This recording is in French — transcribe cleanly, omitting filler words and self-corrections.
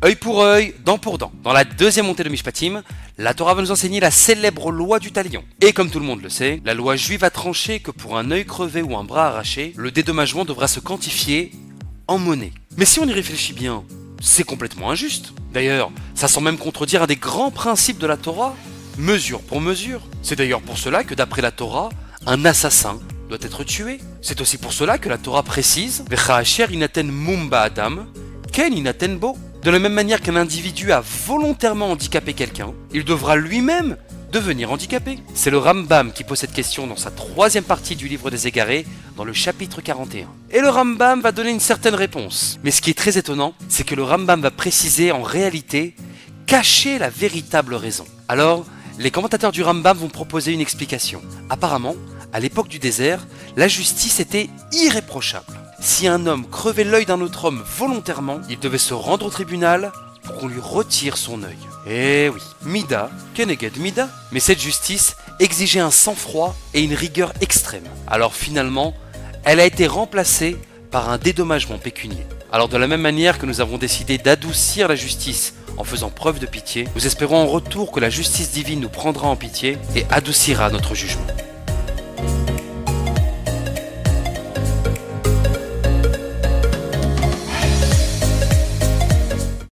œil pour œil, dent pour dent. Dans la deuxième montée de Mishpatim, la Torah va nous enseigner la célèbre loi du talion. Et comme tout le monde le sait, la loi juive a tranché que pour un œil crevé ou un bras arraché, le dédommagement devra se quantifier en monnaie. Mais si on y réfléchit bien, c'est complètement injuste. D'ailleurs, ça semble même contredire un des grands principes de la Torah, mesure pour mesure. C'est d'ailleurs pour cela que d'après la Torah, un assassin doit être tué. C'est aussi pour cela que la Torah précise « V'cha'asher inaten mumba adam, ken inaten bo ». De la même manière qu'un individu a volontairement handicapé quelqu'un, il devra lui-même devenir handicapé. C'est le Rambam qui pose cette question dans sa troisième partie du livre des Égarés, dans le chapitre 41. Et le Rambam va donner une certaine réponse. Mais ce qui est très étonnant, c'est que le Rambam va préciser en réalité cacher la véritable raison. Alors, les commentateurs du Rambam vont proposer une explication. Apparemment, à l'époque du désert, la justice était irréprochable. Si un homme crevait l'œil d'un autre homme volontairement, il devait se rendre au tribunal pour qu'on lui retire son œil. Eh oui, Mida, Keneged Mida. Mais cette justice exigeait un sang-froid et une rigueur extrême. Alors finalement, elle a été remplacée par un dédommagement pécunier. Alors de la même manière que nous avons décidé d'adoucir la justice en faisant preuve de pitié, nous espérons en retour que la justice divine nous prendra en pitié et adoucira notre jugement.